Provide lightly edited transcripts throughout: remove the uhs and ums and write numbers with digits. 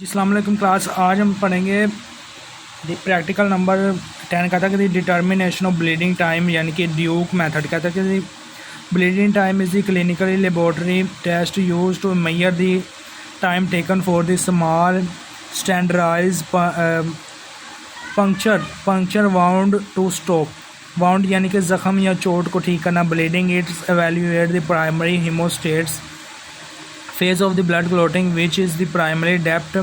अस्सलाम वालेकुम क्लास। आज हम पढ़ेंगे प्रैक्टिकल नंबर 10। कहता है कि डिटर्मिनेशन ऑफ ब्लीडिंग टाइम यानी कि ड्यूक मेथड। कहता है कि bleeding time is the clinically laboratory test use to measure the time taken for the small standardize puncture wound to stop. Wound यानी कि ज़ख़म या चोट को ठीक करना। Bleeding it's evaluate the primary haemostats phase of the blood clotting, which is the primary depth,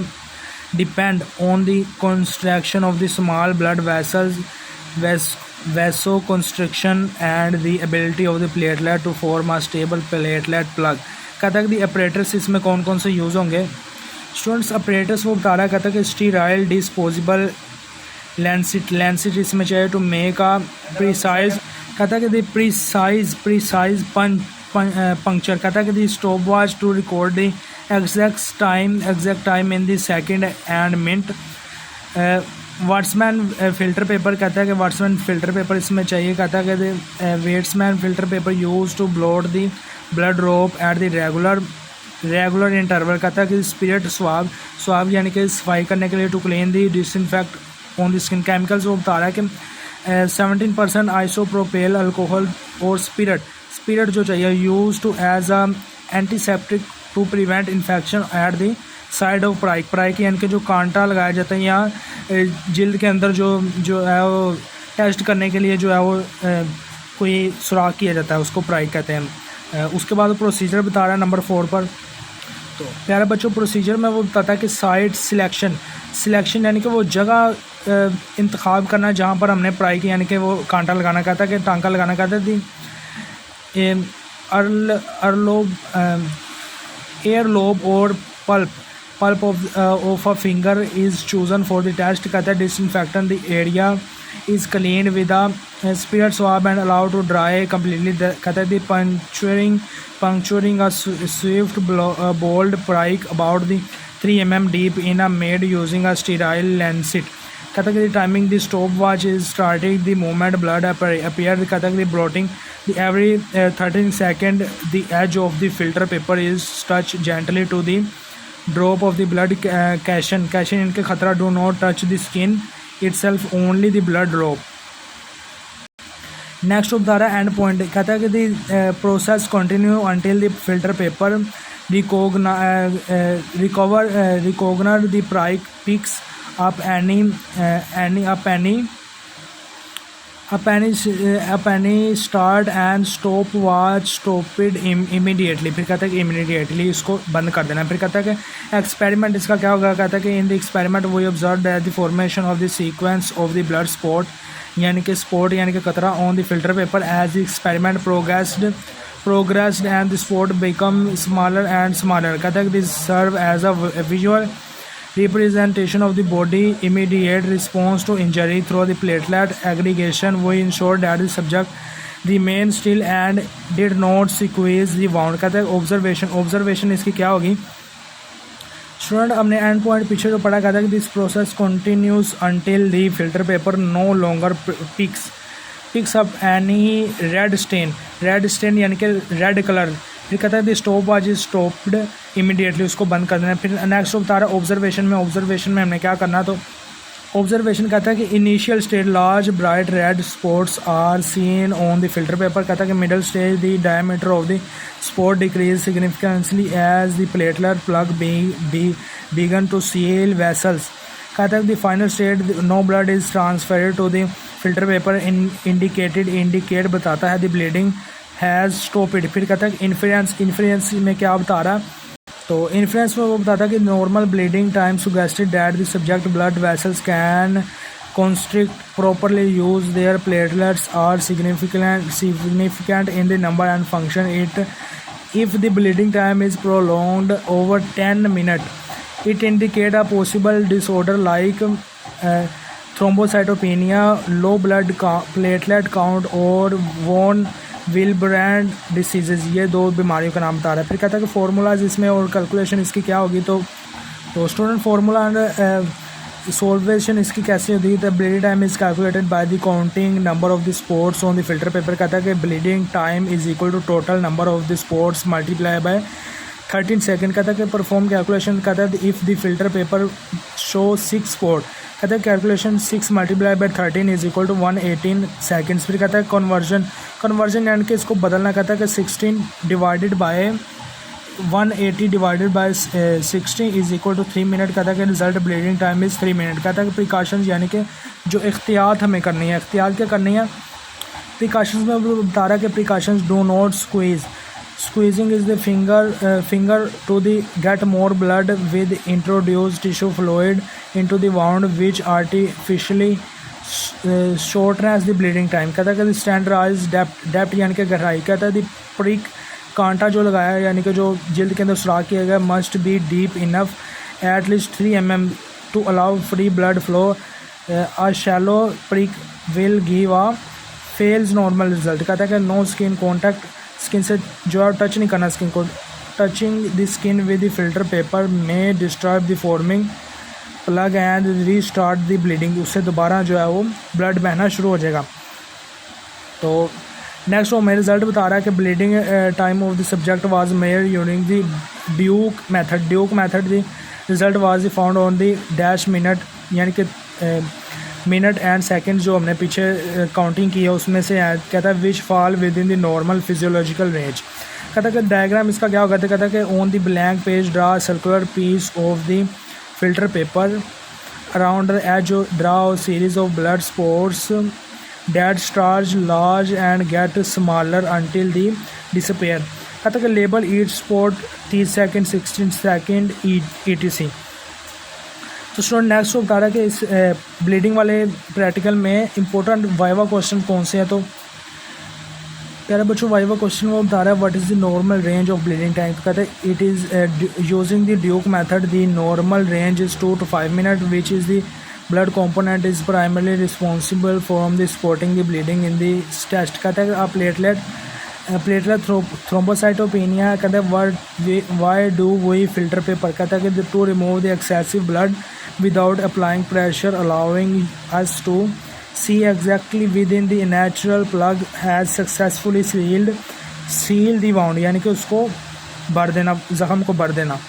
depend on the contraction of the small blood vessels, vasoconstriction and the ability of the platelet to form a stable platelet plug। कहता है कि apparatus इसमें कौन कौन से use होंगे students. apparatus वो बता रहा है, कहता है कि sterile disposable lancet इसमें चाहिए to make a precise। कहता है कि precise puncture। कहता है कि the stop watch to record the exact time in the second and minute. Whatman filter paper. कहता है कि वाट्समैन फ़िल्टर पेपर इसमें चाहिए। कहता है कि Whatman filter paper use to blot the blood drop at the regular interval. कहता है कि स्पिरिट स्वाब यानी कि सफाई करने के लिए to clean the disinfect on the skin. Chemicals वो बता रहा है कि 17% आइसोप्रोपेल अल्कोहल और स्पिरिट जो चाहिए use to as a antiseptic to prevent infection at the side of prick यानी कि जो कांटा लगाया जाता है या जिल्द के अंदर जो है वो टेस्ट करने के लिए जो है वो कोई सुराख किया जाता है, उसको प्राइक कहते हैं। उसके बाद प्रोसीजर बता रहा है नंबर 4 पर। तो प्यारे बच्चों, प्रोसीजर में वो बताता है कि साइट सिलेक्शन यानी कि वो जगह इंतखाब करना जहाँ पर हमने प्राइक यानी कि वो कांटा लगाना कहता है कि टांका लगाना कहता है। एयरलोब और pulp of a finger is chosen for the test. कहता है disinfectant the area is clean with a spirit swab and allowed to dry completely. कहता है the puncturing a swift bold prick about the 3 mm deep in a made using a sterile lancet. कहता है कि timing the stop watch is starting the moment blood appear. कहता है कि blotting the every 13 second the edge of the filter paper is touch gently to the drop of the blood caution इनके खतरा do not touch the skin itself only the blood drop. Next बता रहा है end point. कहता है कि the process continue until the filter paper रिकॉग्नर the prick picks up any start and stop watch stopped immediately। फिर कहता है कि immediately इसको बंद कर देना। फिर कहता है कि एक्सपेरिमेंट इसका क्या होगा। कहता है कि in the experiment we observe that the formation of the sequence of the blood spot यानी कि स्पॉट यानी कि कतरा on the filter paper as the experiment progressed and the spot become smaller and smaller। कहता है कि this serve as a visual representation of the body immediate response to injury through the platelet aggregation। we ensured that the subject remained still and did not squeeze the wound। कहते हैं observation इसकी क्या होगी student. हमने and point पीछे जो पढ़ा, कहता है कि this process continues until the filter paper no longer picks up any red stain यानी कि रेड कलर। फिर कहता है the stop watch is stopped immediately, उसको बंद कर देना। फिर नेक्स्ट बता रहा है ऑब्जर्वेशन में हमने क्या करना। तो ऑब्जर्वेशन कहता है कि initial stage large bright red spots are seen on the filter paper. कहता है कि middle stage the diameter of the spot decreases significantly as the platelet plug began to seal vessels. कहता है कि the final stage no blood is transferred to the filter paper indicate बताता है the bleeding has stopped. फिर कहता है कि influence में क्या बता रहा है। तो इन्फ्लुएंस में वो बताता है कि normal bleeding time suggested that the subject blood vessels can constrict properly use their platelets are significant in the number and function if the bleeding time is prolonged over 10 minutes it indicate a possible disorder like thrombocytopenia, low blood platelet count और von Willebrand diseases. ये 2 बीमारियों का नाम बता रहा है। फिर कहता है कि फार्मूलाज इसमें और कैलकुलेशन इसकी क्या होगी। तो स्टूडेंट फार्मूला एंड सोल्वेशन इसकी कैसे होती है। तो bleeding time is calculated by the counting number of the spots on the filter paper. कहता है कि bleeding time is equal to total number of the spots multiply by 13 second. कहता है कि परफॉर्म कैलकुलेशन, कहता है if the filter paper show 6 spot, कहता है calculation 6 multiply by 13 is equal to 118 seconds. फिर कहता है कन्वर्जन यानी कि इसको बदलना, कहता है कि 16 divided by 180 divided by 60 is equal to 3 minute. कहता है कि result bleeding time is 3 minute. कहता है कि प्रिकॉशंस यानी कि जो एहतियात हमें करनी है, एहतियात क्या करनी है प्रिकॉशंस में वो बता रहा है कि precautions do not squeezing is the finger to the get more blood with introduce tissue fluid into the wound which artificially shortens the bleeding time. कहता है कि स्टैंडर्डाइज डेप्थ यानी कि गहराई। कहता है द प्रिक कांटा जो लगाया है यानी कि जो जिल्द के अंदर सुराख किया गया must be deep enough at least 3 mm to allow free blood flow. A shallow prick will give a false normal result. कहता है कि नो स्किन कॉन्टैक्ट, स्किन से जो है टच नहीं करना स्किन को। Touching the skin with the filter paper में disturb the forming plug and restart the bleeding. उससे दोबारा जो है वो ब्लड बहना शुरू हो जाएगा। तो नेक्स्ट वो मेरे रिजल्ट बता रहा है कि bleeding time of the subject was mayor using the Duke method the result was found on the dash minute यानी कि मिनट एंड सेकंड जो हमने पीछे काउंटिंग की है उसमें से कहता है विच fall with in the normal physiological range. कहता है कि डायग्राम इसका क्या होगा, कहता है कि on the blank page draw circular piece of the filter paper around the edge draw series of blood spots that start large and get smaller until they disappear। कहता है कि label each spot 30 second 16 second etc। तो student next वो बता रहा है कि इस ब्लीडिंग वाले प्रैक्टिकल में इंपॉर्टेंट वाइवा क्वेश्चन कौन से हैं। तो प्यारे बच्चों वाइवा क्वेश्चन वो बता रहा है what is the normal range of bleeding time. कहता है it is using the Duke method the normal range is 2 to 5 minutes which is the blood component is primarily responsible from the spotting the bleeding in the chest। कहता है platelet thrombocytopenia. कहता है why do we filter paper। कहता है कि to remove the excessive blood without applying pressure allowing us to see exactly within the natural plug has successfully sealed the wound यानी कि उसको भर देना, ज़ख्म को भर देना।